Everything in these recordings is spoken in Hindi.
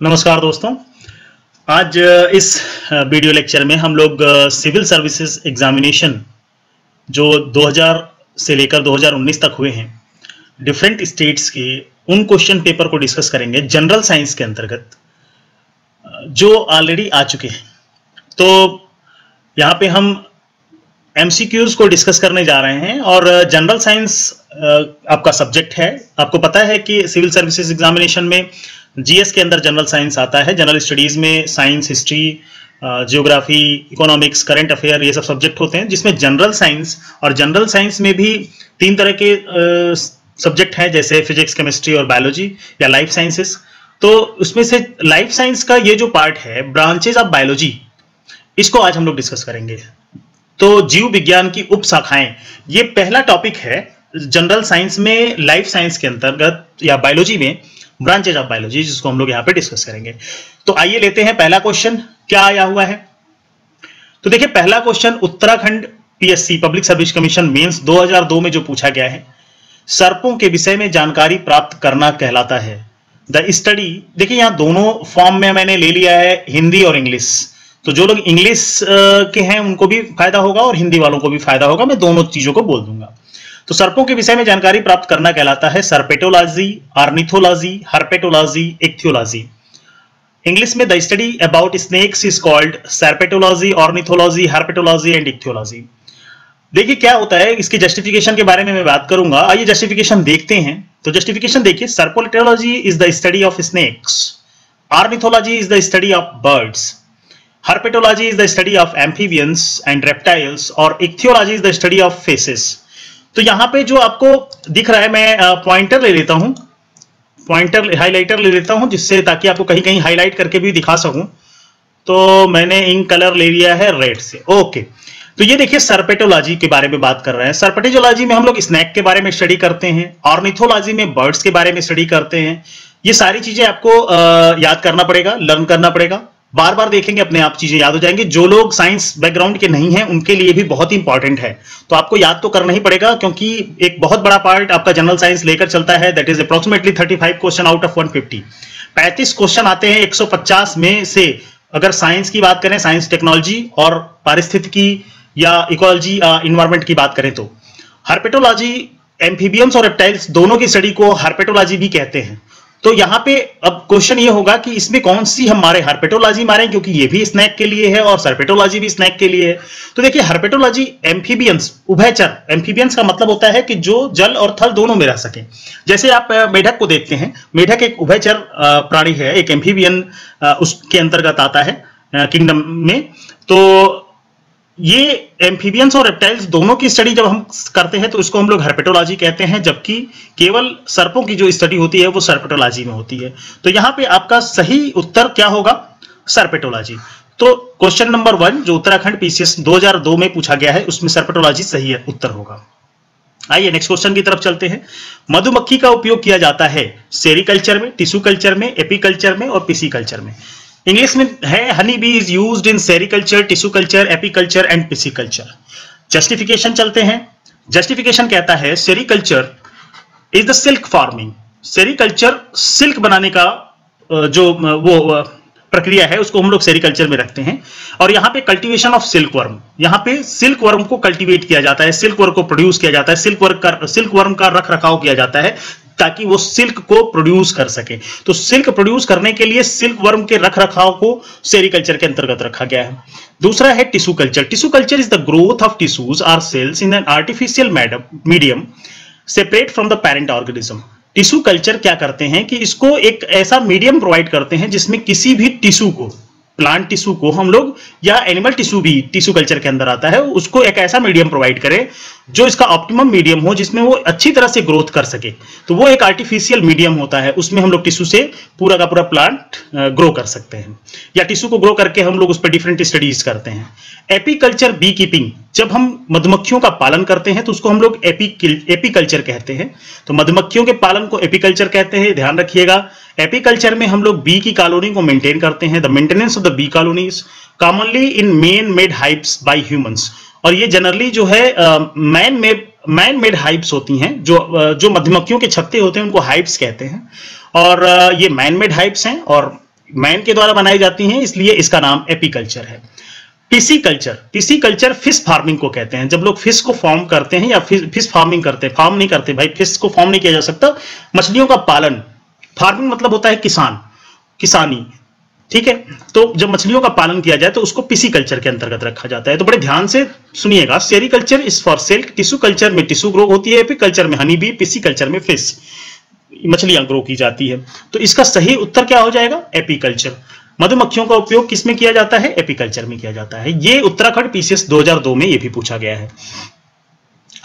नमस्कार दोस्तों। आज इस वीडियो लेक्चर में हम लोग सिविल सर्विसेज एग्जामिनेशन जो 2000 से लेकर 2019 तक हुए हैं डिफरेंट स्टेट्स के उन क्वेश्चन पेपर को डिस्कस करेंगे जनरल साइंस के अंतर्गत जो ऑलरेडी आ चुके हैं। तो यहाँ पे हम एमसीक्यूज को डिस्कस करने जा रहे हैं और जनरल साइंस आपका सब्जेक्ट है। आपको पता है कि सिविल सर्विसेज एग्जामिनेशन में जीएस के अंदर जनरल साइंस आता है। जनरल स्टडीज में science, history, geography, economics, current affair ये सब सब्जेक्ट होते हैं, जिसमें जनरल साइंस में भी तीन तरह के सब्जेक्ट हैं, जैसे फिजिक्स, केमिस्ट्री और बायोलॉजी या लाइफ साइंसेस। तो उसमें से लाइफ साइंस का ये जो पार्ट है, ब्रांचेज ऑफ बायोलॉजी, इसको आज हम लोग डिस्कस करेंगे। तो जीव विज्ञान की उप शाखाएं, ये पहला टॉपिक है जनरल साइंस में, लाइफ साइंस के अंतर्गत या बायोलॉजी में ब्रांचेज ऑफ बायोलॉजी, जिसको हम लोग यहाँ पे डिस्कस करेंगे। तो आइए लेते हैं पहला क्वेश्चन क्या आया हुआ है। तो देखिए पहला question Uttarakhand PSC public service commission mains 2002 में जो पूछा गया है, सर्पों के विषय में जानकारी प्राप्त करना कहलाता है द स्टडी। देखिए यहाँ दोनों फॉर्म में मैंने ले लिया है, हिंदी और इंग्लिश। तो जो लोग इंग्लिश के हैं उनको भी फायदा होगा और हिंदी वालों को भी फायदा होगा, मैं दोनों चीजों को बोल दूंगा। तो सर्पों के विषय में जानकारी प्राप्त करना कहलाता है serpentology, ornithology, herpetology, ichthyology. English में the study about snakes is called serpentology, ornithology, herpetology and ichthyology. देखिए क्या होता है, इसकी जस्टिफिकेशन के बारे में मैं बात करूंगा। आइए जस्टिफिकेशन देखते हैं। तो जस्टिफिकेशन देखिए, serpentology is the study of snakes, ornithology is the study of birds, herpetology is the study of amphibians and reptiles और ichthyology is the study of fishes. तो यहां पे जो आपको दिख रहा है, मैं पॉइंटर ले लेता हूं, पॉइंटर हाइलाइटर ले लेता हूं, जिससे ताकि आपको कहीं कहीं हाईलाइट करके भी दिखा सकूं। तो मैंने इंक कलर ले लिया है रेड से। ओके, तो ये देखिए सर्पेटोलॉजी के बारे में बात कर रहे हैं। सर्पेटोलॉजी में हम लोग स्नैक के बारे में स्टडी करते हैं, ऑर्निथोलॉजी में बर्ड्स के बारे में स्टडी करते हैं। ये सारी चीजें आपको याद करना पड़ेगा, लर्न करना पड़ेगा। बार बार देखेंगे अपने आप चीजें याद हो जाएंगी। जो लोग साइंस बैकग्राउंड के नहीं हैं उनके लिए भी बहुत ही इंपॉर्टेंट है। तो आपको याद तो करना ही पड़ेगा, क्योंकि एक बहुत बड़ा पार्ट आपका जनरल साइंस लेकर चलता है। That is approximately 35 question out of 150। 35 question आते हैं 150 में से। अगर साइंस की बात करें, साइंस, टेक्नोलॉजी और पारिस्थितिकी या इकोलॉजी, इन्वायरमेंट की बात करें, तो हर्पेटोलॉजी, एम्फीबियंस और रेप्टाइल्स दोनों की स्टडी को हर्पेटोलॉजी भी कहते हैं। तो यहां पे अब क्वेश्चन ये होगा कि इसमें कौन सी हम मारे, हर्पेटोलॉजी मारे, क्योंकि ये भी स्नैक के लिए है और सर्पेटोलॉजी भी स्नैक के लिए है। तो देखिए हर्पेटोलॉजी एम्फीबियंस, उभयचर। एम्फीबियंस का मतलब होता है कि जो जल और थल दोनों में रह सके। जैसे आप मेढक को देखते हैं, मेढक एक उभयचर प्राणी है, एक एम्फीबियन उसके अंतर्गत आता है किंगडम में। तो ये एम्फीबियंस और रेप्टाइल्स दोनों की स्टडी जब हम करते हैं तो इसको हम लोग हर्पेटोलॉजी कहते हैं, जबकि केवल सर्पों की जो स्टडी होती है वो सर्पेटोलॉजी में होती है। तो यहां पे आपका सही उत्तर क्या होगा, सर्पेटोलॉजी। तो क्वेश्चन नंबर 1 जो उत्तराखंड पीसीएस 2002 में पूछा गया है, उसमें सर्पेटोलॉजी सही है, उत्तर होगा। आइए नेक्स्ट क्वेश्चन की तरफ चलते हैं। मधुमक्खी का उपयोग किया जाता है सेरिकल्चर में, टिश्यू कल्चर में, एपीकल्चर में और पिसीकल्चर में। इंग्लिश में है honey bee is used in sericulture, tissue culture, apiculture and pisciculture. Justification चलते हैं। जस्टिफिकेशन कहता है sericulture is the silk farming. Sericulture silk बनाने का जो वो प्रक्रिया है उसको हम लोग सेरिकल्चर में रखते हैं। और यहाँ पे कल्टीवेशन ऑफ सिल्क वर्म, यहाँ पे सिल्क वर्म को कल्टीवेट किया जाता है, सिल्क वर्म को प्रोड्यूस किया जाता है, सिल्क वर्म का रख रखाव किया जाता है ताकि वो सिल्क को प्रोड्यूस कर सके। तो सिल्क प्रोड्यूस करने के लिए सिल्क वर्म के रख रखाव को सेरिकल्चर के अंतर्गत रखा गया है। दूसरा है tissue culture. Tissue culture is the growth of tissues और cells in an artificial medium separate from the parent organism. Tissue culture क्या करते हैं कि इसको एक ऐसा मीडियम प्रोवाइड करते हैं जिसमें किसी भी टिश्यू को, प्लांट टिश्यू को हम लोग, या एनिमल टिश्यू भी टिश्यू कल्चर के अंदर आता है, उसको एक ऐसा मीडियम प्रोवाइड करें जो इसका ऑप्टिमम मीडियम हो, जिसमें वो अच्छी तरह से ग्रोथ कर सके। तो वो एक आर्टिफिशियल मीडियम होता है, उसमें हम लोग टिश्यू से पूरा का पूरा प्लांट ग्रो कर सकते हैं, या टिश्यू को ग्रो करके हम लोग उस पर डिफरेंट स्टडीज करते हैं। एपीकल्चर बी कीपिंग, जब हम मधुमक्खियों का पालन करते हैं तो उसको हम लोग एपीकल्चर कहते हैं। तो मधुमक्खियों के पालन को एपीकल्चर कहते हैं, ध्यान रखिएगा। एपीकल्चर में हम लोग बी की कॉलोनी को मेंटेन करते हैं। The maintenance of the bee colonies commonly in man made hives by humans. और ये जनरली जो है मैन मेड हाइव्स होती हैं, जो मधुमक्खियों के छत्ते होते हैं उनको हाइव्स कहते हैं। और ये मैन मेड हाइव्स हैं और मैन के द्वारा बनाई जाती हैं, इसलिए इसका नाम एपीकल्चर है। पिसीकल्चर फिश फार्मिंग को कहते हैं। जब लोग फिश को फॉर्म करते हैं या फिश फार्मिंग करते हैं, फार्म नहीं करते भाई, फिश को फॉर्म नहीं किया जा सकता, मछलियों का पालन, फार्मिंग मतलब होता है किसानी, ठीक है। तो जब मछलियों का पालन किया जाए तो उसको पिसीकल्चर के अंतर्गत रखा जाता है। तो बड़े ध्यान से सुनिएगा, sericulture is for silk, tissue culture में टिश्यू ग्रो होती है, एपीकल्चर में हनी बी, पिसीकल्चर में फिश, मछलियां ग्रो की जाती है। तो इसका सही उत्तर क्या हो जाएगा? एपीकल्चर। मधुमक्खियों का उपयोग किसमें किया जाता है? एपीकल्चर में किया जाता है। ये उत्तराखंड पीसीएस 2002 में ये भी पूछा गया है।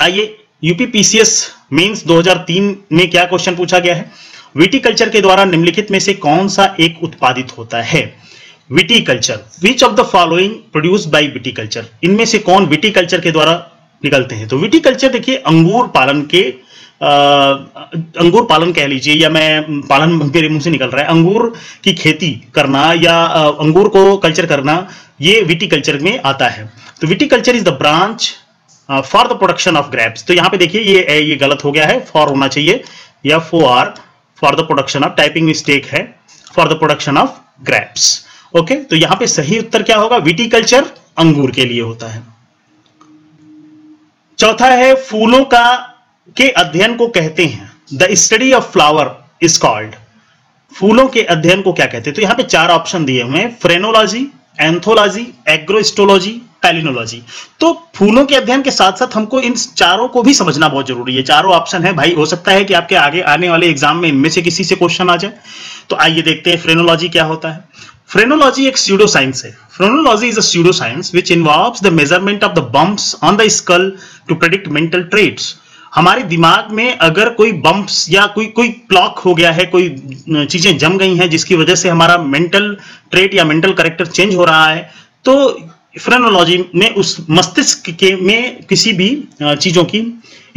आइए यूपी पीसीएस मेंस 2003 में क्या क्वेश्चन पूछा गया है? विटीकल्चर के द्वारा निम्नलिखित में से कौन सा एक उत्पादित होता है? Viticulture, which of the following produced by viticulture, इनमें से कौन विटीकल्चर के द्वारा निकलते हैं? तो विटीकल्चर देखिए अंगूर पालन कह लीजिए, या मैं पालन मेरे मुंह से निकल रहा है, अंगूर की खेती करना या अंगूर को कल्चर करना, ये विटीकल्चर में आता है। तो viticulture is the branch for the production of grapes. तो यहां पे देखिए ये गलत हो गया है, फॉर होना चाहिए, या for the production of, typing mistake है, for the production of grapes. Okay, तो यहां पे सही उत्तर क्या होगा? विटीकल्चर अंगूर के लिए होता है। चौथा है फूलों के अध्ययन को कहते हैं, the study of flower is called. फूलों के अध्ययन को क्या कहते हैं? तो यहां पे 4 ऑप्शन दिए हुए हैं, फ्रेनोलॉजी, एंथोलॉजी, एग्रोस्टोलॉजी, पैलिनोलॉजी। तो फूलों के अध्ययन के साथ साथ हमको इन चारों को भी समझना बहुत जरूरी है। चारों ऑप्शन है भाई, हो सकता है कि आपके आगे आने वाले एग्जाम में इनमें से किसी से क्वेश्चन आ जाए। तो आइए देखते हैं फ्रेनोलॉजी क्या होता है। फ्रेनोलॉजी एक स्यूडो साइंस है। Phrenology is a pseudo science which involves the measurement of the bumps on the skull to predict mental traits. हमारे दिमाग में अगर कोई बम्प्स या कोई प्लॉक हो गया है, कोई चीजें जम गई हैं जिसकी वजह से हमारा मेंटल ट्रेट या मेंटल कैरेक्टर चेंज हो रहा है, तो फ्रेनोलॉजी में उस मस्तिष्क में किसी भी चीजों की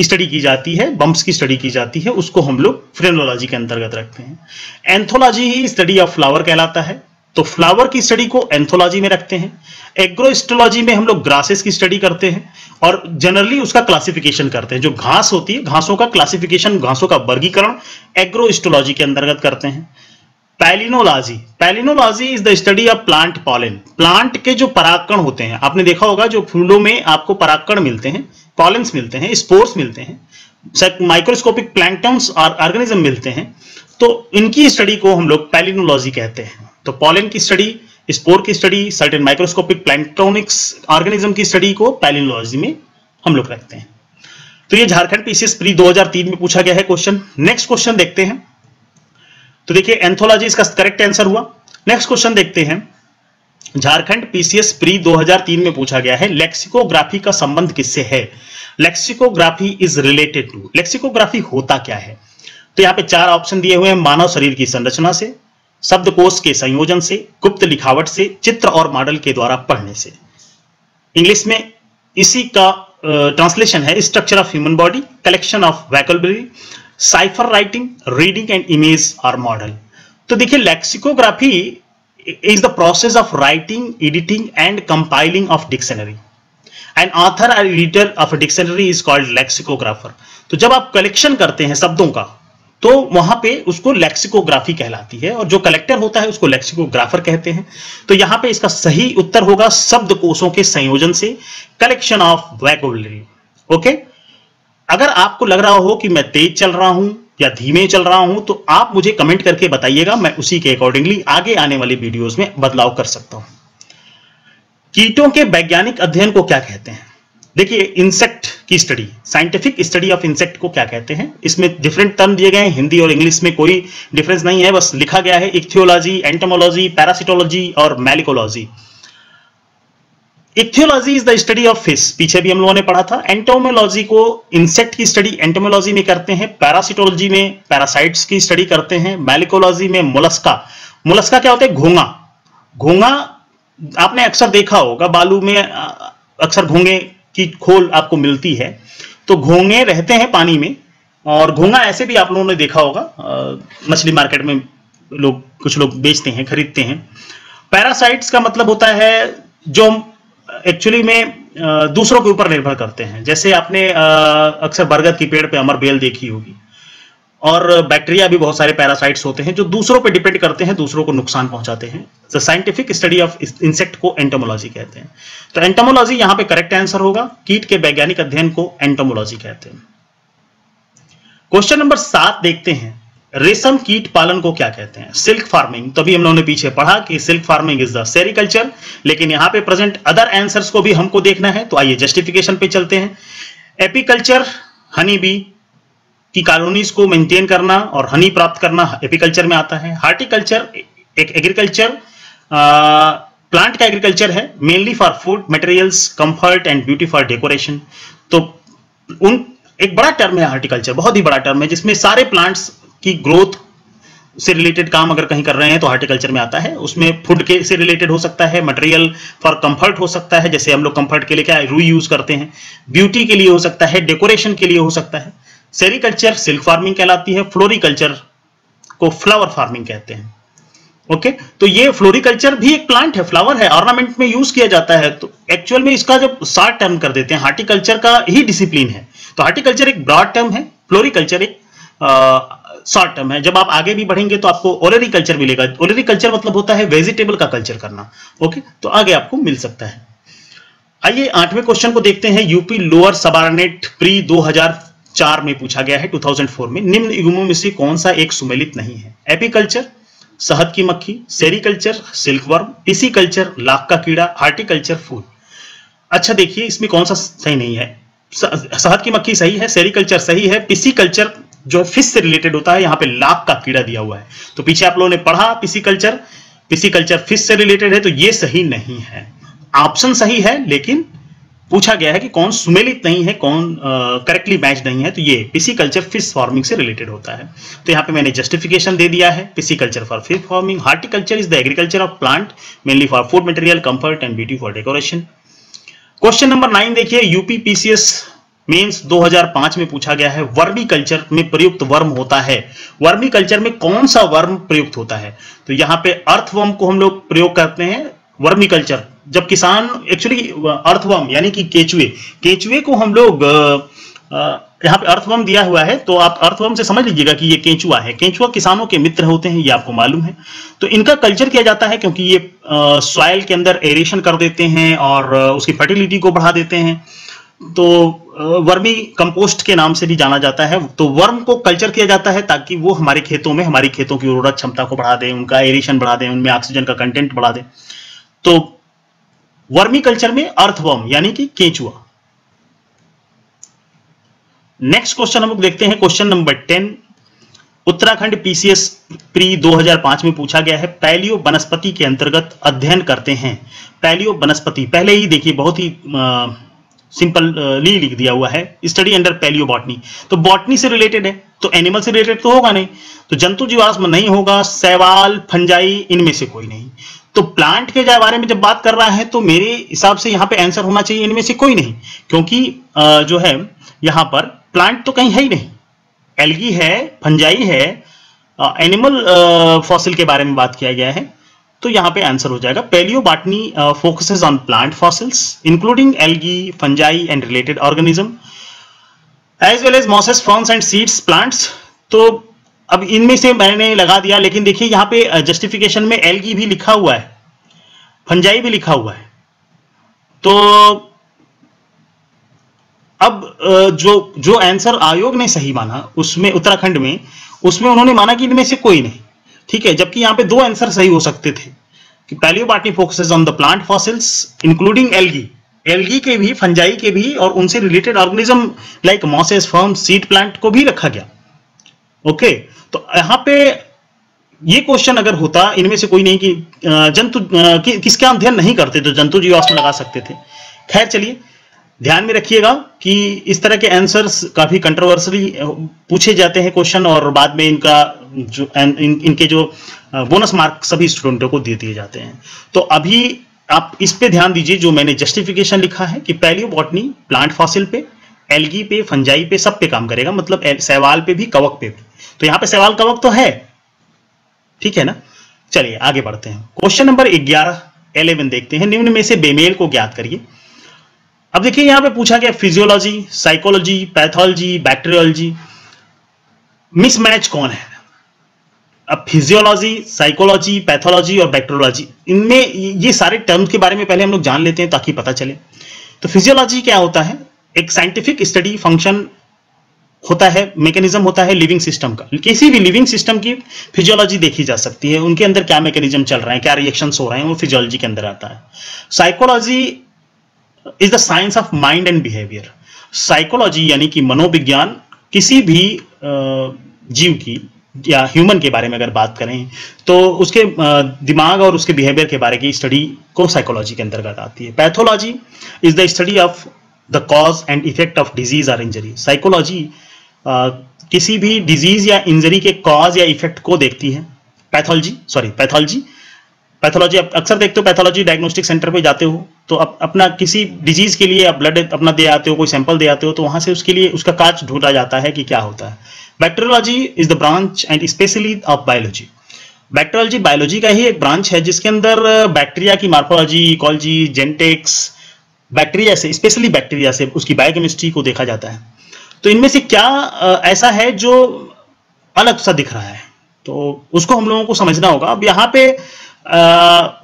स्टडी की जाती है, बम्प्स की स्टडी की जाती है, उसको हम लोग फ्रेनोलॉजी के अंतर्गत रखते हैं। Anthology he study of flower कहलाता है, तो फ्लावर की स्टडी को एंथोलॉजी में रखते हैं। एग्रोस्टोलॉजी में हम लोग ग्रासेस की स्टडी करते हैं और जनरली उसका क्लासिफिकेशन करते हैं। जो घास होती है, घासों का क्लासिफिकेशन, घासों का वर्गीकरण एग्रोस्टोलॉजी के अंतर्गत करते हैं। Palynology is the study of plant pollen. Plant के जो परागकण होते हैं, आपने देखा होगा जो फूलों में आपको परागकण मिलते हैं, पॉलेंस मिलते हैं, स्पोर्स मिलते हैं, माइक्रोस्कोपिक प्लैंक्टन्स और ऑर्गेनिज्म मिलते हैं, तो इनकी स्टडी को हम लोग पैलिनोलॉजी कहते हैं। तो पॉलन की स्टडी, स्पोर की स्टडी, सर्टेन माइक्रोस्कोपिक प्लैंक्टोनिक्स ऑर्गेनिज्म की स्टडी को पैलिनोलॉजी में हम लोग रखते हैं। तो ये झारखंड पीसीएस प्री 2003 में पूछा गया है क्वेश्चन। नेक्स्ट क्वेश्चन देखते हैं। तो देखिए एंथोलॉजी इसका करेक्ट आंसर हुआ। नेक्स्ट क्वेश्चन देखते हैं। झारखंड पीसीएस प्री 2003 में पूछा गया है, लेक्सिकोग्राफी का संबंध किससे है? Lexicography is related to, lexicography होता क्या है? तो यहाँ पे 4 ऑप्शन दिए हुए हैं, मानव शरीर की संरचना से, शब्दकोश के संयोजन से, गुप्त लिखावट से, चित्र और मॉडल के द्वारा पढ़ने से। इंग्लिश में इसी का ट्रांसलेशन है, structure of human body, collection of vocabulary, cipher writing, reading and image और मॉडल। तो देखिए lexicography is the process of writing, editing and compiling of dictionary. An author और editor of dictionary is called lexicographer. तो जब आप कलेक्शन करते हैं शब्दों का, तो वहां पे उसको लेक्सिकोग्राफी कहलाती है, और जो कलेक्टर होता है उसको लेक्सिकोग्राफर कहते हैं। तो यहां पे इसका सही उत्तर होगा शब्दकोशों के संयोजन से, कलेक्शन ऑफ वोकैबुलरी। ओके, अगर आपको लग रहा हो कि मैं तेज चल रहा हूं या धीमे चल रहा हूं, तो आप मुझे कमेंट करके बताइएगा, मैं उसी के अकॉर्डिंगली आगे आने वाले वीडियोस में बदलाव कर सकता हूं। कीटों के वैज्ञानिक अध्ययन को क्या कहते हैं? देखिए इंसेक्ट की study, scientific study of insect को क्या कहते हैं? इसमें डिफरेंट टर्म दिए गए हैं, हिंदी और इंग्लिश में कोई डिफरेंस नहीं है, बस लिखा गया है इक्थियोलॉजी, एंटोमोलॉजी, पैरासिटोलॉजी और malacology. Ichthyology is the study of fish, पीछे भी हम लोगों ने पढ़ा था। एंटोमोलॉजी को इंसेक्ट की स्टडी एंटोमोलॉजी में करते हैं। पैरासिटोलॉजी में पैरासाइट्स की स्टडी करते हैं। मैलिकोलॉजी में मोलस्का, मोलस्का क्या होता है? घोंगा। घोंगा आपने अक्सर देखा होगा, बालू में अक्सर घोंगे की खोल आपको मिलती है, तो घोंगे रहते हैं पानी में, और घोंगा ऐसे भी आप लोगों ने देखा होगा, मछली मार्केट में कुछ लोग बेचते हैं, खरीदते हैं। पैरासाइट्स का मतलब होता है जो एक्चुअली में दूसरों के ऊपर निर्भर करते हैं, जैसे आपने अक्सर बरगद की पेड़ पे अमर बेल देखी होगी, और बैक्टीरिया भी बहुत सारे पैरासाइट्स होते हैं जो दूसरों पे डिपेंड करते हैं, दूसरों को नुकसान पहुंचाते हैं। The scientific study of insect को एंटोमोलॉजी कहते हैं। तो एंटोमोलॉजी यहां पे करेक्ट आंसर होगा। कीट के वैज्ञानिक अध्ययन को एंटोमोलॉजी कहते हैं। क्वेश्चन नंबर 7 देखते हैं, रेशम कीट पालन को क्या कहते हैं? Silk farming. तभी हम लोगों ने पीछे पढ़ा कि silk farming is the sericulture, लेकिन यहां पे प्रेजेंट अदर आंसर्स को भी हमको देखना है। तो आइए जस्टिफिकेशन पे चलते हैं। एपीकल्चर, हनी बी की कॉलोनीज को मेंटेन करना और हनी प्राप्त करना एपीकल्चर में आता है। हार्टिकल्चर एक एग्रीकल्चर, प्लांट का एग्रीकल्चर है, mainly for food materials, comfort and beauty for decoration. तो एक बड़ा टर्म है हार्टिकल्चर, बहुत ही बड़ा टर्म है, जिसमें सारे प्लांट्स की ग्रोथ से रिलेटेड काम अगर कहीं कर रहे हैं तो हार्टिकल्चर में आता है। उसमें फूड के से रिलेटेड हो सकता है, मटेरियल फॉर कंफर्ट हो सकता है, जैसे हम लोग कंफर्ट के लिए क्या रुई यूज करते हैं, ब्यूटी के लिए हो सकता है, डेकोरेशन के लिए हो सकता है। सेरिकल्चर सिल्क फार्मिंग कहलाती है, फ्लोरिकल्चर को फ्लावर फार्मिंग कहते हैं। ओके, तो ये फ्लोरिकल्चर भी एक प्लांट है, फ्लावर है, ऑर्नामेंट में यूज किया जाता है। तो एक्चुअल में इसका जब शॉर्ट टर्म कर देते हैं, हार्टिकल्चर का ही डिसिप्लिन है। तो हार्टिकल्चर एक ब्रॉड टर्म है, फ्लोरिकल्चर एक शॉर्ट टर्म है। जब आप आगे भी बढ़ेंगे तो आपको ओलेरिकल्चर मिलेगा। ओलेरिकल्चर मतलब होता है वेजिटेबल का कल्चर करना। ओके, तो आगे आपको मिल सकता है। आइए 8वें क्वेश्चन को देखते हैं। यूपी लोअर सबऑर्डिनेट प्री 2004 में पूछा गया है, 2004 में। निम्न युग्मों में से कौन सा एक सुमेलित नहीं है? एपीकल्चर शहद की मक्खी, सेरिकल्चर सिल्कवर्म, पिसीकल्चर लाख का कीड़ा, हार्टिकल्चर फूल। अच्छा देखिए, इसमें कौन सा सही नहीं है? शहद की मक्खी सही है, सेरिकल्चर सही है, पिसीकल्चर जो फिश से रिलेटेड होता है, यहाँ पे लाख का कीड़ा दिया हुआ है। तो पीछे आप लोगों ने पढ़ा पिसीकल्चर फिश से रिलेटेड है, तो ये सही नहीं है। ऑप्शन सही है, लेकिन पूछा गया है कि कौन सुमेलित नहीं है, कौन करेक्टली मैच नहीं है। तो ये पिसीकल्चर फिश फार्मिंग से रिलेटेड होता है। तो यहाँ पे मैंने जस्टिफिकेशन दे दिया है, pisciculture for fish farming, horticulture is the agriculture of plant mainly for food material, comfort and beauty for decoration. Question number 9 देखिए, यूपी पीसीएस मेंस 2005 में पूछा गया है, वर्मी कल्चर में प्रयुक्त वर्म होता है। वर्मी कल्चर में कौन सा वर्म प्रयुक्त होता है? तो यहाँ पे अर्थवर्म को हम लोग प्रयोग करते हैं वर्मी कल्चर। जब किसान एक्चुअली अर्थवर्म यानी कि केचुए को हम लोग यहाँ पे अर्थवर्म दिया हुआ है, तो आप अर्थवर्म से समझ लीजिएगा कि ये केंचुआ है। केंचुआ किसानों के मित्र होते हैं, ये आपको मालूम है। तो इनका कल्चर किया जाता है क्योंकि ये सॉइल के अंदर एरेशन कर देते हैं और उसकी फर्टिलिटी को बढ़ा देते हैं। तो वर्मी कंपोस्ट के नाम से भी जाना जाता है। तो वर्म को कल्चर किया जाता है ताकि वो हमारे खेतों में हमारी खेतों की उर्वरक क्षमता को बढ़ा दें, उनका एरेशन बढ़ा दें, उनमें ऑक्सीजन का कंटेंट बढ़ा दें। तो वर्मी कल्चर में अर्थवर्म यानी कि केंचुआ। नेक्स्ट क्वेश्चन हम लोग देखते हैं, question number 10। Uttarakhand PCS pre 2005 में पूछा गया है, पैलियो वनस्पति के अंतर्गत अध्ययन करते हैं। पैलियो वनस्पति पहले ही देखिए बहुत ही सिंपली लिख दिया हुआ है, स्टडी अंडर पैलियो बॉटनी। तो बॉटनी से रिलेटेड है, तो एनिमल से रिलेटेड तो होगा नहीं, तो जंतु जीवाश्म नहीं होगा, शैवाल, फंजाई, इनमें से कोई नहीं। तो प्लांट के बारे में जब बात कर रहा है तो मेरे हिसाब से यहाँ पे आंसर होना चाहिए इनमें से कोई नहीं, क्योंकि जो है यहाँ पर प्लांट तो कहीं है ही नहीं। एल्गी है, फंजाई है, एनिमल फॉसिल के बारे में बात किया गया है। तो यहाँ पे आंसर हो जाएगा paleo botany focuses on plant fossils including algae, fungi and related organism as well as mosses, ferns and seeds plants. तो अब इनमें से मैंने लगा दिया, लेकिन देखिए यहाँ पे जस्टिफिकेशन में एल्गी भी लिखा हुआ है, फंजाई भी लिखा हुआ है। तो अब जो आंसर आयोग ने सही माना उसमें उत्तराखंड में, उसमें उन्होंने माना कि इनमें से कोई नहीं, ठीक है। जबकि यहाँ पे दो आंसर सही हो सकते थे कि paleo botany focuses on the plant fossils including algae के भी, फंजाई के भी और उनसे related organism like mosses, firm, seed plant को भी रखा गया। ओके, तो यहाँ पे ये क्वेश्चन अगर होता इनमें से कोई नहीं कि जंतु किसका अध्ययन नहीं करते तो जंतु जीवाश्म लगा सकते थे। खैर चलिए, ध्यान में रखिएगा कि इस तरह के आंसर्स काफी कंट्रोवर्सली पूछे जाते हैं क्वेश्चन, और बाद में इनका जो इनके जो बोनस मार्क सभी स्टूडेंटों को दे दिए जाते हैं। तो अभी आप इस पे ध्यान दीजिए, जो मैंने जस्टिफिकेशन लिखा है कि पैलियो बॉटनी प्लांट फॉसिल पे, एल्गी पे, फंजाई पे, सब पे काम करेगा, मतलब शैवाल पे भी, कवक पे भी। तो यहाँ पे शैवाल कवक तो है, ठीक है ना। चलिए आगे बढ़ते हैं, क्वेश्चन नंबर 11 देखते हैं। निम्न में से बेमेल को ज्ञात करिए। अब देखिए यहाँ पे पूछा गया physiology, psychology, pathology, bacteriology. Mismatch कौन है? अब फिजियोलॉजी, साइकोलॉजी, पैथोलॉजी और बैक्टीरियोलॉजी, इनमें ये सारे टर्म्स के बारे में पहले हम लोग जान लेते हैं ताकि पता चले। तो फिजियोलॉजी क्या होता है? एक साइंटिफिक स्टडी फंक्शन होता है, मैकेनिज्म होता है लिविंग सिस्टम का। किसी भी लिविंग सिस्टम की फिजियोलॉजी देखी जा सकती है, उनके अंदर क्या मैकेनिज्म चल रहे हैं, क्या रिएक्शंस हो रहे हैं, वो फिजियोलॉजी के अंदर आता है। Psychology is the science of mind and behaviour. Psychology यानी कि मनोविज्ञान किसी भी जीव की या ह्यूमन के बारे में अगर बात करें तो उसके दिमाग और उसके बिहेवियर के बारे की स्टडी को साइकोलॉजी के अंतर्गत आती है। Pathology is the study of the cause and effect of disease और इंजरी। साइकोलॉजी किसी भी डिजीज या इंजरी के कॉज या इफेक्ट को देखती है। पैथोलॉजी अक्सर देखते हो, पैथोलॉजी डायग्नोस्टिक सेंटर पे जाते हो तो अपना किसी डिजीज के लिए आप ब्लड अपना दे आते हो, कोई सैंपल दे आते हो, तो वहां से उसके लिए उसका काज ढूंढा जाता है कि क्या होता है। Bacteriology is the branch and specially of biology. Bacteriology biology का ही एक ब्रांच है जिसके अंदर बैक्टीरिया की मार्फोलॉजी, इकोलॉजी, जेनेटिक्स, बैक्टीरिया से, स्पेशली बैक्टीरिया से उसकी बायोकेमिस्ट्री को देखा जाता है। तो इनमें से क्या ऐसा है जो अलग सा दिख रहा है, तो उसको हम लोगों को समझना होगा। अब यहाँ पे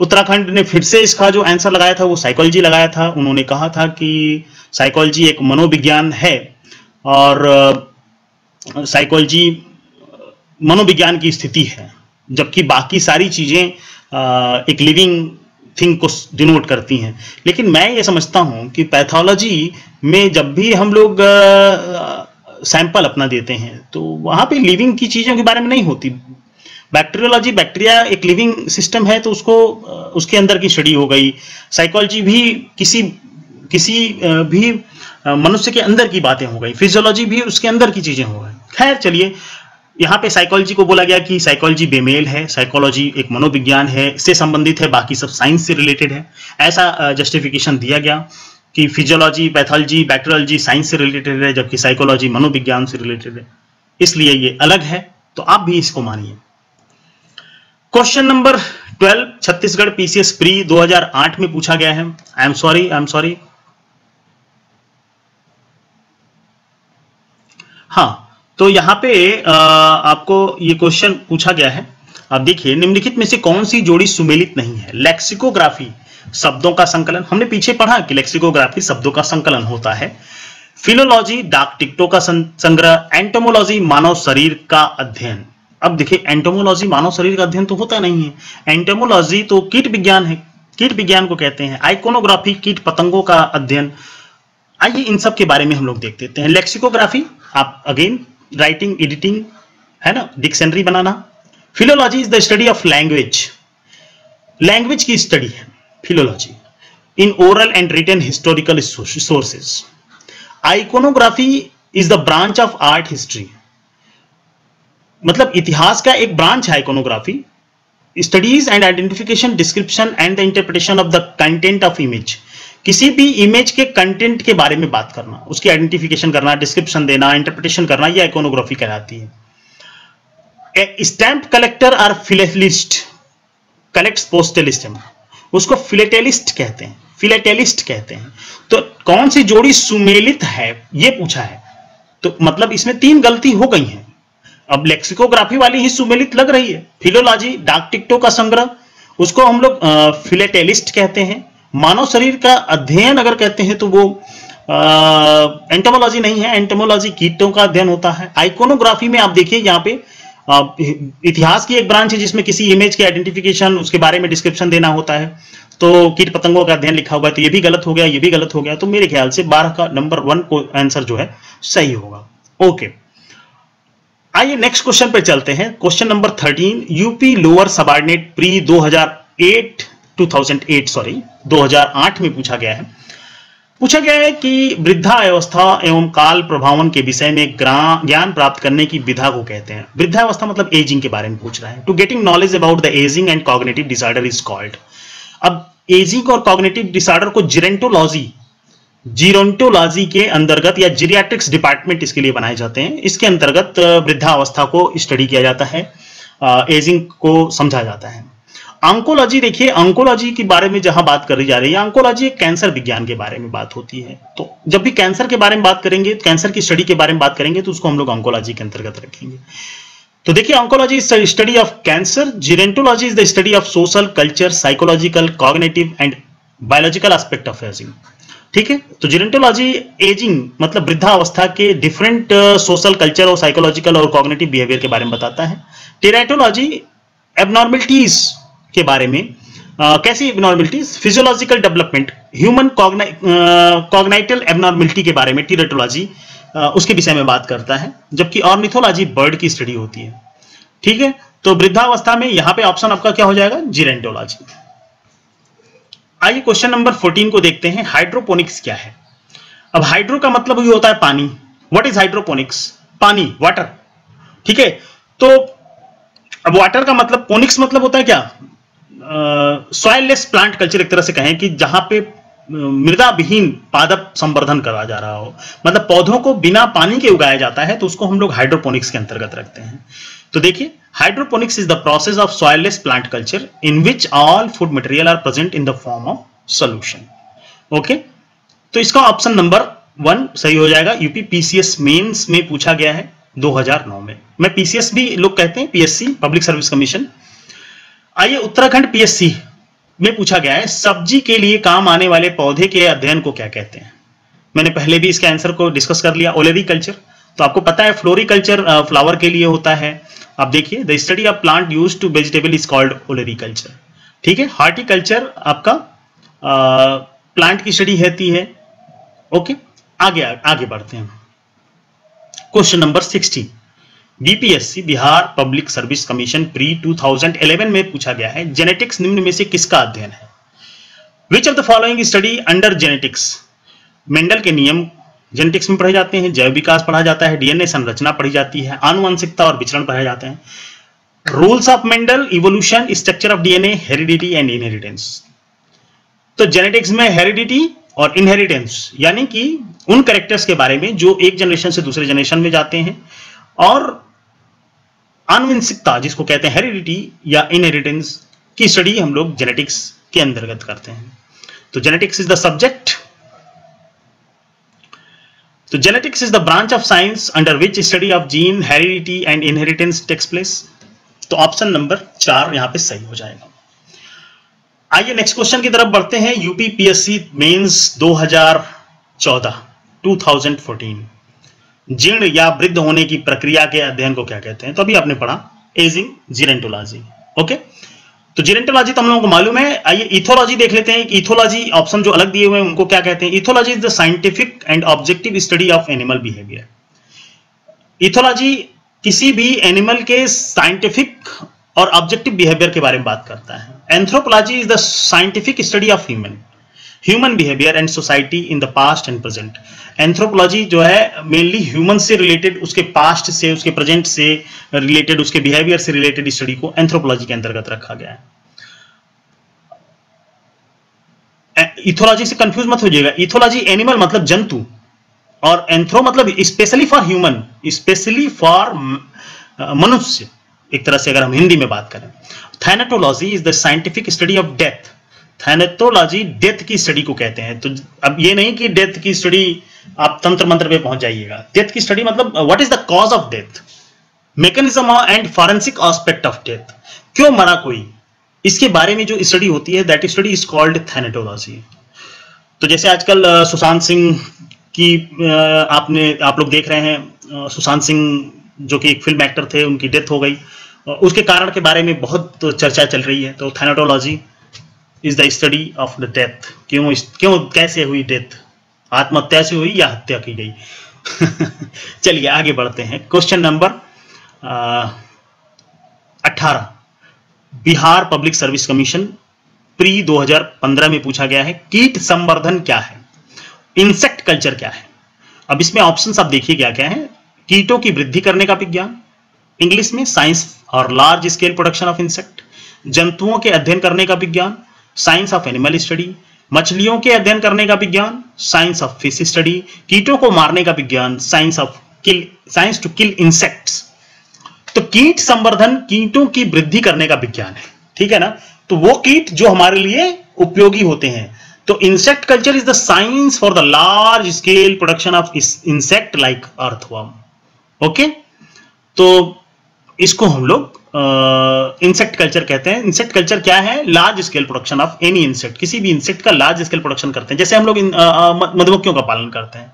उत्तराखंड ने फिर से इसका जो आंसर लगाया था वो साइकोलॉजी लगाया था। उन्होंने कहा था कि साइकोलॉजी एक मनोविज्ञान है और साइकोलॉजी मनोविज्ञान की स्थिति है, जबकि बाकी सारी चीजें एक लिविंग थिंग को डिनोट करती हैं। लेकिन मैं ये समझता हूं कि पैथोलॉजी में जब भी हम लोग सैंपल अपना देते हैं तो वहां पे लिविंग की चीजों के बारे में नहीं होती। बैक्टीरियोलॉजी, बैक्टीरिया एक लिविंग सिस्टम है तो उसको उसके अंदर की स्टडी हो गई। साइकोलॉजी भी किसी भी मनुष्य के अंदर की बातें हो गई। फिजियोलॉजी भी उसके अंदर की चीजें हो गई। खैर चलिए, यहाँ पे साइकोलॉजी को बोला गया कि साइकोलॉजी बेमेल है, साइकोलॉजी एक मनोविज्ञान है, इससे संबंधित है, बाकी सब साइंस से रिलेटेड है। ऐसा जस्टिफिकेशन दिया गया कि फिजियोलॉजी, पैथोलॉजी, बैक्टीरियोलॉजी साइंस से रिलेटेड है, जबकि साइकोलॉजी मनोविज्ञान से रिलेटेड है, इसलिए ये अलग है। तो आप भी इसको मानिए। Question number 12 Chhattisgarh PCS pre 2008 में पूछा गया है। I am sorry. हाँ, तो यहाँ पे आपको ये क्वेश्चन पूछा गया है। अब देखिए, निम्नलिखित में से कौन सी जोड़ी सुमेलित नहीं है? लेक्सिकोग्राफी शब्दों का संकलन, हमने पीछे पढ़ा कि लेक्सिकोग्राफी शब्दों का संकलन होता है। फिलोलॉजी डाक टिकटों का संग्रह। एंटोमोलॉजी मानव शरीर का अध्ययन। अब देखिए, एंटोमोलॉजी मानव शरीर का अध्ययन तो होता नहीं है। एंटोमोलॉजी तो कीट विज्ञान है, कीट विज्ञान को कहते हैं। आइकोनोग्राफी कीट पतंगों का अध्ययन। आइए इन सब के बारे में हम लोग देख लेते हैं। लेक्सिकोग्राफी आप अगेन राइटिंग, एडिटिंग है ना, डिक्शनरी बनाना। Philology is the study of language, language की स्टडी है philology in oral and written historical sources. Iconography is the branch of art history, मतलब इतिहास का एक ब्रांच है iconography. Studies and identification, description and the interpretation of the content of image, किसी भी इमेज के कंटेंट के बारे में बात करना, उसकी आइडेंटिफिकेशन करना, डिस्क्रिप्शन देना, इंटरप्रिटेशन करना, ये आइकोनोग्राफी कहलाती है। स्टैम्प कलेक्टर और फिलेटलिस्ट कलेक्ट्स पोस्टल स्टैम्प, उसको फिलेटेलिस्ट कहते हैं, फिलेटेलिस्ट कहते हैं। तो कौन सी जोड़ी सुमेलित है ये पूछा है, तो मतलब इसमें 3 गलती हो गई हैं। अब लेक्सिकोग्राफी वाली ही सुमेलित लग रही है। फिलोलॉजी डाक टिकटों का संग्रह, उसको हम लोग फिलेटेलिस्ट कहते हैं। मानव शरीर का अध्ययन अगर कहते हैं तो वो एंटोमोलॉजी नहीं है, एंटोमोलॉजी कीटों का अध्ययन होता है। आइकोनोग्राफी में आप देखिए यहाँ पे इतिहास की एक ब्रांच है जिसमें किसी इमेज के आइडेंटिफिकेशन, उसके बारे में डिस्क्रिप्शन देना होता है। तो कीट पतंगों का अध्ययन लिखा हुआ है, तो ये भी गलत हो गया, ये भी गलत हो गया। तो मेरे ख्याल से 12 का नंबर 1 को आंसर जो है सही होगा। ओके, आइए नेक्स्ट क्वेश्चन पे चलते हैं। Question number 13 UP lower subordinate pre 2008 में पूछा गया है कि वृद्धावस्था एवं काल प्रभावन के विषय में ज्ञान प्राप्त करने की विधा को कहते हैं। वृद्धावस्था मतलब एजिंग के बारे में पूछ रहा है। To getting knowledge about the ageing and cognitive disorder is called. अब एजिंग और कॉग्निटिव डिसऑर्डर को जीरोंटोलॉजी के अंतर्गत या जीरियाट्रिक्स डिपार्टमेंट इसके लिए बनाए जाते हैं। इसके अंतर्गत वृद्धावस्था को स्टडी किया जाता है, एजिंग को समझा जाता है। ऑन्कोलॉजी, देखिए ऑन्कोलॉजी के बारे में जहां बात करी जा रही है, ऑन्कोलॉजी एक कैंसर विज्ञान के बारे में बात होती है। तो जब भी कैंसर के बारे में बात करेंगे, कैंसर की स्टडी के बारे में बात करेंगे, तो उसको हम लोग ऑन्कोलॉजी के अंतर्गत रखेंगे। तो देखिए oncology is the study of cancer, gerontology is the study of social, culture, psychological, cognitive and biological aspect of ageing. ठीक है, तो जेरोंटोलॉजी एजिंग मतलब वृद्धावस्था के डिफरेंट सोशल, कल्चर और साइकोलॉजिकल और कॉग्निटिव बिहेवियर के बारे में बताता है। टेराटोलॉजी एबनॉर्मलिटीज के बारे में, कैसी abnormalities, physiological development, human cognitive abnormality के बारे में टेराटोलॉजी उसके विषय में बात करता है। जबकि ऑर्निथोलॉजी बर्ड की स्टडी होती है। ठीक है, तो वृद्धावस्था में यहां पे ऑप्शन आपका क्या हो जाएगा, जेरोंटोलॉजी। आइए क्वेश्चन नंबर 14 को देखते हैं। हाइड्रोपोनिक्स क्या है? अब हाइड्रो का मतलब ही होता है पानी। What is hydroponics? पानी, वाटर। ठीक है, तो अब वाटर का मतलब, पोनिक्स मतलब होता है क्या, सॉइललेस प्लांट कल्चर, एक तरह से कहें कि जहां पे मृदा विहीन पादप संवर्धन करा जा रहा हो, मतलब पौधों को बिना पानी के उगाया जाता है, तो उसको हम लोग हाइड्रोपोनिक्स के अंतर्गत रखते हैं। तो देखिए, hydroponics is the process of soilless plant culture in which all food material are present in the form of solution. Okay, तो इसका ऑप्शन नंबर 1 सही हो जाएगा। यूपी पीसीएस मेंस में पूछा गया है 2009 में। मैं पीसीएस भी लोग कहते हैं, पीएससी पब्लिक सर्विस कमीशन। आइए उत्तराखंड पीएससी में पूछा गया है, सब्जी के लिए काम आने वाले पौधे के अध्ययन को क्या कहते हैं? मैंने पहले भी इसके आंसर को डिस्कस कर लिया, ओलेरीकल्चर। तो आपको पता है फ्लोरीकल्चर फ्लावर के लिए होता है। अब देखिए, the study of plant used to vegetable is called olericulture. ठीक है, हार्टिकल्चर आपका प्लांट की स्टडी होती है। ओके, आगे बढ़ते हैं। Question number 16, BPSC Bihar public service commission pre 2011 में पूछा गया है, जेनेटिक्स निम्न में से किसका अध्ययन है? Which of the following study under genetics? Mendel के नियम जेनेटिक्स में पढ़े जाते हैं, जैव विकास पढ़ा जाता है, डीएनए संरचना पढ़ी जाती है, आनुवंशिकता और विचरण पढ़े जाते हैं, rules of Mendel, evolution, structure of DNA, heredity and inheritance. तो जेनेटिक्स में हेरिडिटी और इनहेरिटेंस यानी कि उन कैरेक्टर्स के बारे में जो एक जनरेशन से दूसरे जनरेशन में जाते हैं, और आनुवंशिकता जिसको कहते हैं हेरिडिटी या इनहेरिटेंस की स्टडी हम लोग जेनेटिक्स के अंतर्गत करते हैं। तो जेनेटिक्स इज द सब्जेक्ट। तो genetics is the branch of science under which study of gene, heredity and inheritance takes place. तो ऑप्शन नंबर 4 यहां पे सही हो जाएगा। आइए नेक्स्ट क्वेश्चन की तरफ बढ़ते हैं। यूपी पीएससी मेंस 2014 जीर्ण या वृद्ध होने की प्रक्रिया के अध्ययन को क्या कहते हैं? तो अभी आपने पढ़ा एजिंग, जेरोंटोलॉजी। ओके, तो जेरोंटोलॉजी तो हम लोगों को मालूम है। आइए इथोलॉजी देख लेते हैं। इथोलॉजी ऑप्शन जो अलग दिए हुए हैं उनको क्या कहते हैं? Ethology is the scientific and objective study of animal behaviour. Ethology किसी भी एनिमल के साइंटिफिक और ऑब्जेक्टिव बिहेवियर के बारे में बात करता है। Anthropology is the scientific study of human behaviour and society in the past and present. Anthropology जो है मेनली ह्यूमन से रिलेटेड, उसके पास्ट से, उसके प्रेजेंट से रिलेटेड, उसके बिहेवियर से रिलेटेड स्टडी को एंथ्रोपोलॉजी के अंतर्गत रखा गया है। इथोलॉजी से कंफ्यूज मत हो जाइएगा। इथोलॉजी एनिमल मतलब जंतु, और एंथ्रो मतलब specially for human, specially for मनुष्य, एक तरह से अगर हम हिंदी में बात करें। Thanatology is the scientific study of death. Thanatology death की स्टडी को कहते हैं। तो अब ये नहीं कि डेथ की स्टडी आप तंत्र मंत्र पे पहुंच जाइएगा। डेथ की स्टडी मतलब what is the cause of death, mechanism and forensic aspect of death, क्यों मरा कोई, इसके बारे में जो स्टडी होती है, दैट स्टडी इज कॉल्ड थैनेटोलॉजी। तो जैसे आजकल सुशांत सिंह की आप लोग देख रहे हैं, सुशांत सिंह जो कि एक फिल्म एक्टर थे, उनकी डेथ हो गई, उसके कारण के बारे में बहुत चर्चा चल रही है। तो thanatology is the study of the death, क्यों कैसे हुई डेथ, आत्महत्या से हुई या हत्या की गई। चलिए आगे बढ़ते हैं। Question number 18 Bihar public service commission pre 2015 में पूछा गया है, कीट संवर्धन क्या है, इंसेक्ट कल्चर क्या है। अब इसमें ऑप्शंस आप देखिए क्या क्या है। कीटों की वृद्धि करने का विज्ञान, इंग्लिश में साइंस और large scale production of insect, जंतुओं के अध्ययन करने का विज्ञान, साइंस ऑफ एनिमल स्टडी, मछलियों के अध्ययन करने का विज्ञान, साइंस ऑफ फिश स्टडी, कीटों को मारने का विज्ञान, साइंस टू किल इंसेक्ट्स। तो कीट संवर्धन कीटों की वृद्धि करने का विज्ञान है, ठीक है ना। तो वो कीट जो हमारे लिए उपयोगी होते हैं। तो insect culture is the science for the large scale production of insect like earthworm. Okay, तो इसको हम लोग इंसेक्ट कल्चर कहते हैं। इंसेक्ट कल्चर क्या है? Large scale production of any insect, किसी भी इंसेक्ट का लार्ज स्केल प्रोडक्शन करते हैं। जैसे हम लोग मधुमक्खियों का पालन करते हैं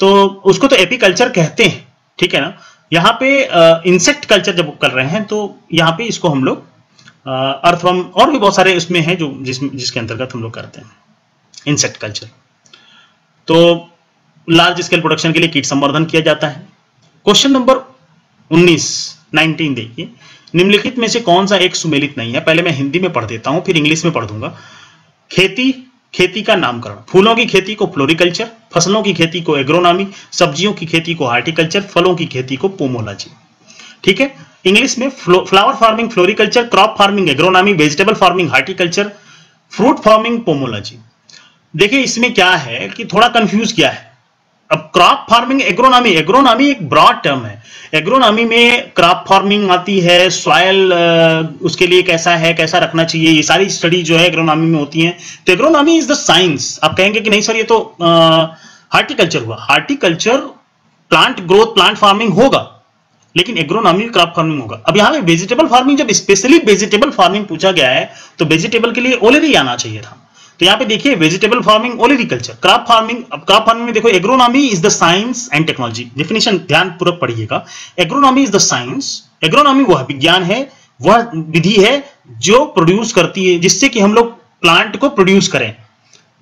तो उसको तो एपीकल्चर कहते हैं, ठीक है ना। यहाँ पे इंसेक्ट कल्चर जब कर रहे हैं तो यहाँ पे इसको हम लोग अर्थवर्म और भी बहुत सारे इसमें हैं जो जिसके अंतर्गत हम लोग करते हैं इंसेक्ट कल्चर। तो लार्ज स्केल प्रोडक्शन के लिए कीट संवर्धन किया जाता है। क्वेश्चन नंबर 19 देखिए, निम्नलिखित में से कौन सा एक सुमेलित नहीं है? पहले मैं हिंदी में पढ़ देता हूं, फिर इंग्लिश में पढ़ दूंगा। खेती का नामकरण, फूलों की खेती को फ्लोरिकल्चर, फसलों की खेती को एग्रोनॉमी, सब्जियों की खेती को हार्टिकल्चर, फलों की खेती को पोमोलॉजी। ठीक है, इंग्लिश में flower farming floriculture, crop farming agronomy, vegetable farming horticulture, fruit farming pomology. देखिए इसमें क्या है कि थोड़ा कंफ्यूज किया है। अब क्रॉप फार्मिंग एग्रोनॉमी, एग्रोनॉमी एक ब्रॉड टर्म है। एग्रोनॉमी में क्रॉप फार्मिंग आती है, सॉइल उसके लिए कैसा है, कैसा रखना चाहिए, ये सारी स्टडी जो है एग्रोनॉमी में होती है। तो एग्रोनॉमी इज द साइंस। आप कहेंगे कि नहीं सर ये तो हार्टिकल्चर हुआ। Horticulture plant growth, plant farming होगा, लेकिन एग्रोनॉमी क्रॉप फार्मिंग होगा। अब यहाँ पे वेजिटेबल फार्मिंग, जब स्पेशली वेजिटेबल फार्मिंग पूछा गया है तो वेजिटेबल के लिए ओलेरी आना चाहिए था। तो यहाँ पे देखिए vegetable farming, olericulture, crop farming. अब क्रॉप फार्मिंग में देखो agronomy is the science and technology. Definition ध्यान पूर्वक पढ़िएगा। Agronomy is the science, agronomy वह विज्ञान है, वह विधि है जो प्रोड्यूस करती है, जिससे कि हम लोग प्लांट को प्रोड्यूस करें,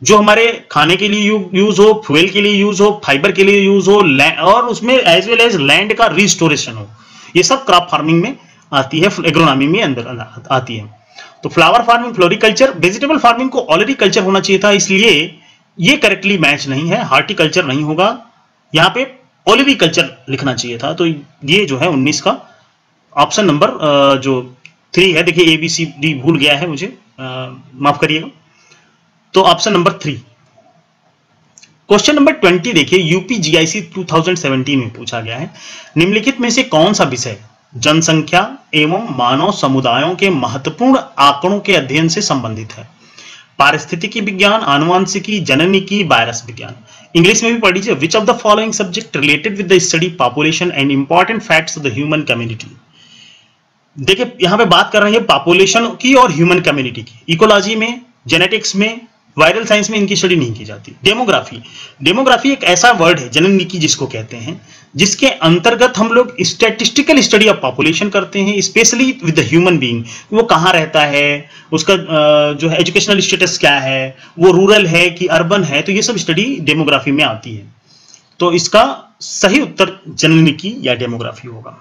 जो हमारे खाने के लिए यूज हो, फ्यूल के लिए यूज हो, फाइबर के लिए यूज हो, और उसमें एज वेल एज लैंड का रिस्टोरेशन हो। ये सब क्रॉप फार्मिंग में आती है, एग्रोनॉमी में अंदर आती है। तो flower farming floriculture, vegetable farming को ऑलरीकल्चर होना चाहिए था, इसलिए ये करेक्टली मैच नहीं है, हार्टिकल्चर नहीं होगा, यहाँ पे ऑलरीकल्चर लिखना चाहिए था। तो ये जो है 19 का ऑप्शन नंबर जो 3 है, देखिए ABCD भूल गया है मुझे, माफ करिएगा। तो ऑप्शन नंबर 3। क्वेश्चन नंबर 20 देखिए, UPGIC 2017 में पूछा गया है, निम्नलिखित में से कौन सा विषय जनसंख्या एवं मानव समुदायों के महत्वपूर्ण आंकड़ों के अध्ययन से संबंधित है? पारिस्थितिकी विज्ञान, आनुवंशिकी, जननिकी, वायरस विज्ञान। इंग्लिश में भी पढ़ लीजिए। Which of the following subject related with the study population and important facts of the human community. देखिए यहां पे बात कर रहे हैं पॉपुलेशन की और ह्यूमन कम्युनिटी की। इकोलॉजी में, जेनेटिक्स में, वायरल साइंस में इनकी स्टडी नहीं की जाती। डेमोग्राफी, डेमोग्राफी एक ऐसा वर्ड है, जननिकी जिसको कहते हैं, जिसके अंतर्गत हम लोग स्टैटिस्टिकल स्टडी ऑफ पॉपुलेशन करते हैं, specially with the human being. वो कहाँ रहता है, उसका जो है एजुकेशनल स्टेटस क्या है, वो रूरल है कि अर्बन है, तो ये सब स्टडी डेमोग्राफी में आती है। तो इसका सही उत्तर जननिकी या डेमोग्राफी होगा।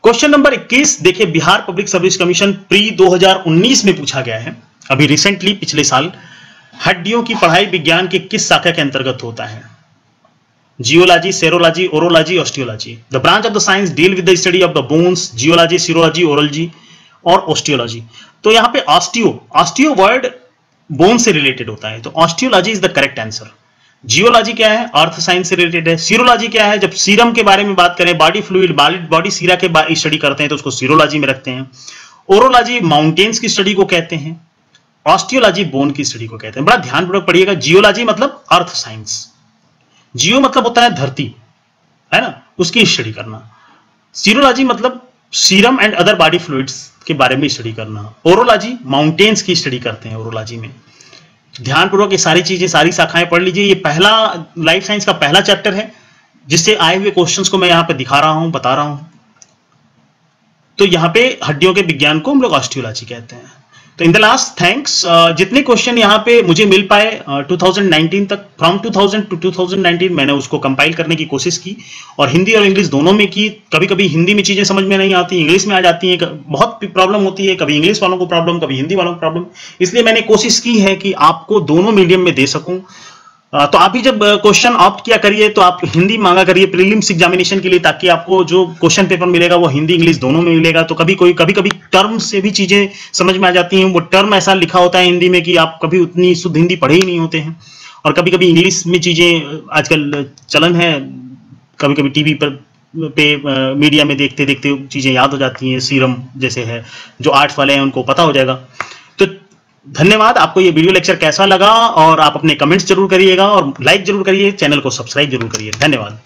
क्वेश्चन नंबर 21 देखिए, Bihar public service commission pre 2019 में पूछा गया है, अभी रिसेंटली पिछले साल। हड्डियों की पढ़ाई विज्ञान के किस शाखा के अंतर्गत होता है? Geology, serology, orology, osteology. The branch of the science deal with the study of the bones, geology, serology, orology और ऑस्टियोलॉजी। तो यहाँ पे ऑस्टियो वर्ड बोन से रिलेटेड होता है, तो osteology is the correct answer. Geology क्या है? अर्थ साइंस से रिलेटेड है। सीरोलॉजी क्या है? जब सीरम के बारे में बात करें, बॉडी फ्लूइड, बॉडी सीरा के स्टडी करते हैं तो उसको सीरोलॉजी में रखते हैं। ओरोलॉजी माउंटेन्स की स्टडी को कहते हैं, ऑस्टियोलॉजी बोन की स्टडी को कहते हैं। बड़ा ध्यानपूर्वक पढ़िएगा। जियोलॉजी मतलब अर्थ साइंस, जियो मतलब होता है धरती, है ना, उसकी स्टडी करना। सीरोलॉजी मतलब serum and other body fluids के बारे में स्टडी करना। ओरोलॉजी माउंटेन्स की स्टडी करते हैं ओरोलॉजी में। ध्यानपूर्वक ये सारी चीजें, सारी शाखाएं पढ़ लीजिए। ये पहला लाइफ साइंस का पहला चैप्टर है जिससे आए हुए क्वेश्चंस को मैं यहाँ पे दिखा रहा हूं, बता रहा हूं। तो यहाँ पे हड्डियों के विज्ञान को हम लोग ऑस्टियोलॉजी कहते हैं। तो इन द लास्ट थैंक्स, जितने क्वेश्चन यहाँ पे मुझे मिल पाए 2019 तक, फ्रॉम 2000 टू 2019 मैंने उसको कंपाइल करने की कोशिश की और हिंदी और इंग्लिश दोनों में की। कभी कभी हिंदी में चीजें समझ में नहीं आती, इंग्लिश में आ जाती हैं, बहुत प्रॉब्लम होती है, कभी इंग्लिश वालों को प्रॉब्लम, कभी हिंदी वालों को प्रॉब्लम। इसलिए मैंने कोशिश की है कि आपको दोनों मीडियम में दे सकूं। तो आप भी जब क्वेश्चन ऑप्ट किया करिए तो आप हिंदी मांगा करिए प्रीलिम्स एग्जामिनेशन के लिए, ताकि आपको जो क्वेश्चन पेपर मिलेगा वो हिंदी इंग्लिश दोनों में मिलेगा। तो कभी कभी टर्म से भी चीजें समझ में आ जाती हैं। वो टर्म ऐसा लिखा होता है हिंदी में कि आप कभी उतनी शुद्ध हिंदी पढ़े ही नहीं होते हैं। और कभी कभी इंग्लिश में चीजें, आजकल चलन है, कभी कभी टीवी पर पे मीडिया में देखते देखते चीज़ें याद हो जाती हैं, सीरम जैसे है, जो आर्ट्स वाले हैं उनको पता हो जाएगा। तो धन्यवाद। आपको ये वीडियो लेक्चर कैसा लगा, और आप अपने कमेंट्स जरूर करिएगा और लाइक जरूर करिए, चैनल को सब्सक्राइब जरूर करिए। धन्यवाद।